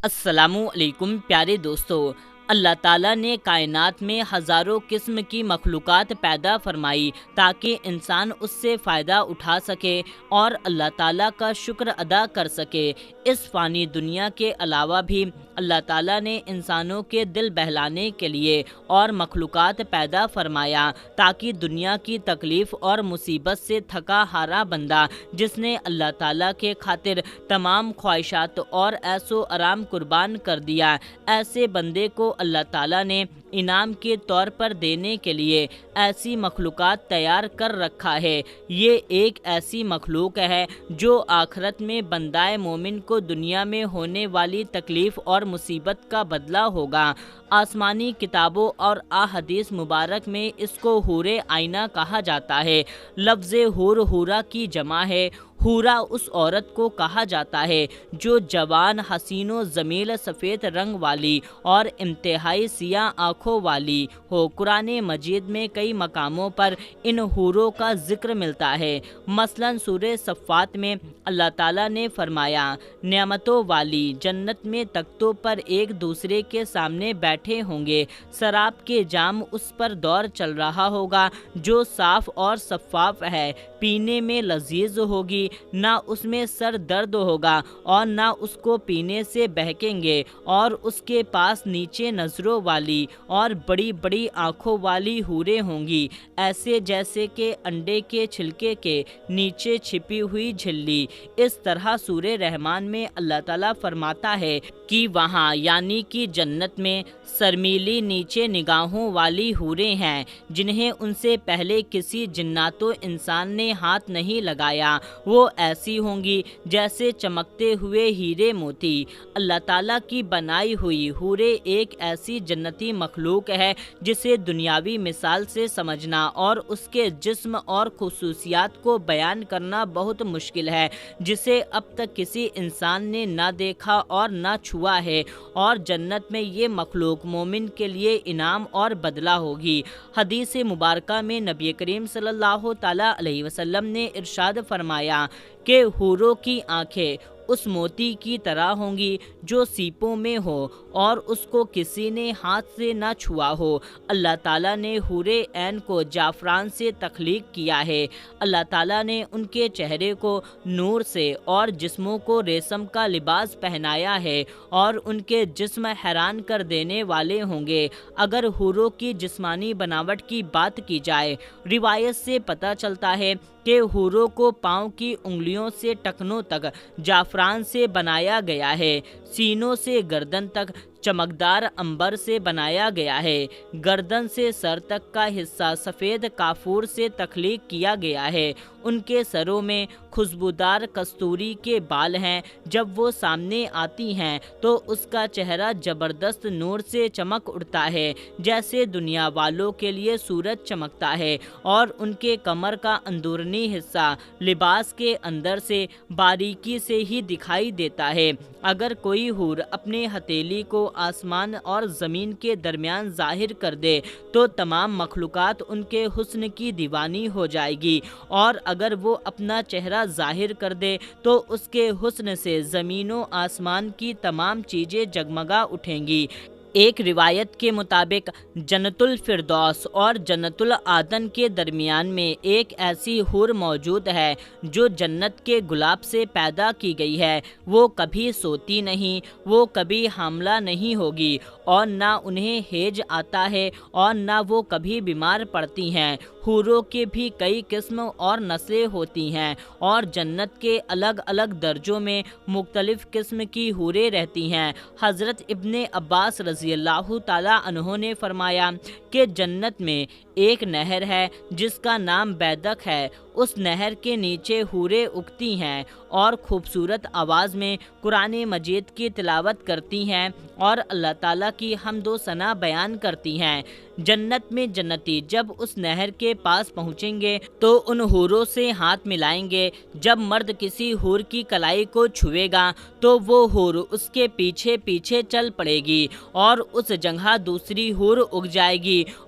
السلام علیکم پیارے دوستو، اللہ تعالیٰ نے کائنات میں ہزاروں قسم کی مخلوقات پیدا فرمائی تاکہ انسان اس سے فائدہ اٹھا سکے اور اللہ تعالیٰ کا شکر ادا کر سکے۔ اس فانی دنیا کے علاوہ بھی اللہ تعالیٰ نے انسانوں کے دل بہلانے کے لیے اور مخلوقات پیدا فرمایا تاکہ دنیا کی تکلیف اور مصیبت سے تھکا ہارا بندہ جس نے اللہ تعالیٰ کے خاطر تمام خواہشات اور عیش و آرام قربان کر دیا، ایسے بندے کو اللہ تعالیٰ نے انعام کے طور پر دینے کے لیے ایسی مخلوقات تیار کر رکھا ہے۔ یہ ایک ایسی مخلوق ہے جو آخرت میں بندہ مومن کو دنیا میں ہونے والی تکلیف اور مصیبت کا بدلہ ہوگا۔ آسمانی کتابوں اور احادیث مبارک میں اس کو حور عینہ کہا جاتا ہے۔ لفظ حور حورہ کی جمع ہے۔ حورہ اس عورت کو کہا جاتا ہے جو جوان، حسین و جمیل، سفید رنگ والی اور انتہائی سیاہ آنکھوں والی ہو۔ قرآن مجید میں کئی مقاموں پر ان حوروں کا ذکر ملتا ہے۔ مثلا سورہ صفات میں اللہ تعالیٰ نے فرمایا، نعمتوں والی جنت میں تختوں پر ایک دوسرے کے سامنے بیٹھے ہوں گے، شراب کے جام اس پر دور چل رہا ہوگا جو صاف اور شفاف ہے، پینے میں لذیذ ہوگی، نہ اس میں سر درد ہوگا اور نہ اس کو پینے سے بہکیں گے، اور اس کے پاس نیچے نظروں والی اور بڑی بڑی آنکھوں والی حوریں ہوں گی، ایسے جیسے کہ انڈے کے چھلکے کے نیچے چھپی ہوئی جھلی۔ اس طرح سورہ رحمان میں اللہ تعالیٰ فرماتا ہے کہ وہاں یعنی کہ جنت میں سرمیلی نیچے نگاہوں والی حوریں ہیں جنہیں ان سے پہلے کسی جنات و انسان نے ہاتھ نہیں لگایا، وہ ایسی ہوں گی جیسے چمکتے ہوئے ہیرے موتی۔ اللہ تعالیٰ کی بنائی ہوئی حوریں ایک ایسی جنتی مخلوق ہے جسے دنیاوی مثال سے سمجھنا اور اس کے جسم اور خصوصیات کو بیان کرنا بہت مشکل ہے، جسے اب تک کسی انسان نے نہ دیکھا اور نہ چھوا ہے، اور جنت میں یہ مخلوق مومن کے لیے انعام اور بدلہ ہوگی۔ حدیث مبارکہ میں نبی کریم صلی اللہ تعالیٰ علیہ وسلم نے ارشاد فرمایا کہ حوروں کی آنکھیں اس موتی کی طرح ہوں گی جو سیپوں میں ہو اور اس کو کسی نے ہاتھ سے نہ چھوا ہو۔ اللہ تعالیٰ نے حور عین کو جعفران سے تخلیق کیا ہے۔ اللہ تعالیٰ نے ان کے چہرے کو نور سے اور جسموں کو ریشم کا لباس پہنایا ہے، اور ان کے جسم حیران کر دینے والے ہوں گے۔ اگر حوروں کی جسمانی بناوٹ کی بات کی جائے، روایت سے پتہ چلتا ہے کہ حوروں کو پاؤں کی انگلیوں سے ٹکنوں تک جعفران سے بنایا گیا ہے، سینوں سے گردن تک چمکدار عنبر سے بنایا گیا ہے، گردن سے سر تک کا حصہ سفید کافور سے تخلیق کیا گیا ہے۔ ان کے سروں میں خوشبودار کستوری کے بال ہیں، جب وہ سامنے آتی ہیں تو اس کا چہرہ زبردست نور سے چمک اٹھتا ہے جیسے دنیا والوں کے لیے سورج چمکتا ہے، اور ان کے کمر کا اندرونی حصہ لباس کے اندر سے باریکی سے ہی دکھائی دیتا ہے۔ اگر کوئی حور اپنے ہتھیلی کو آسمان اور زمین کے درمیان ظاہر کر دے تو تمام مخلوقات ان کے حسن کی دیوانی ہو جائے گی، اور اگر وہ اپنا چہرہ ظاہر کر دے تو اس کے حسن سے زمین و آسمان کی تمام چیزیں جگمگا اٹھیں گی۔ ایک روایت کے مطابق جنت الفردوس اور جنت العدن کے درمیان میں ایک ایسی حور موجود ہے جو جنت کے گلاب سے پیدا کی گئی ہے۔ وہ کبھی سوتی نہیں، وہ کبھی حاملہ نہیں ہوگی، اور نہ انہیں ہیج آتا ہے، اور نہ وہ کبھی بیمار پڑتی ہیں۔ حوروں کے بھی کئی قسم اور نسلیں ہوتی ہیں، اور جنت کے الگ الگ درجوں میں مختلف قسم کی حوریں رہتی ہیں۔ حضرت ابن عباس رضی اللہ تعالیٰ عنہ نے فرمایا کہ جنت میں ایک نہر ہے جس کا نام بیدق ہے، اس نہر کے نیچے حوریں اگتی ہیں اور خوبصورت آواز میں قرآن مجید کی تلاوت کرتی ہیں اور اللہ تعالیٰ کی حمد و ثنا بیان کرتی ہیں۔ جنت میں جنتی جب اس نہر کے پاس پہنچیں گے تو ان حوروں سے ہاتھ ملائیں گے۔ جب مرد کسی حور کی کلائی کو چھوئے گا تو وہ حور اس کے پیچھے پیچھے چل پڑے گی، اور اس جگہ دوسری حور اگ جائے گی،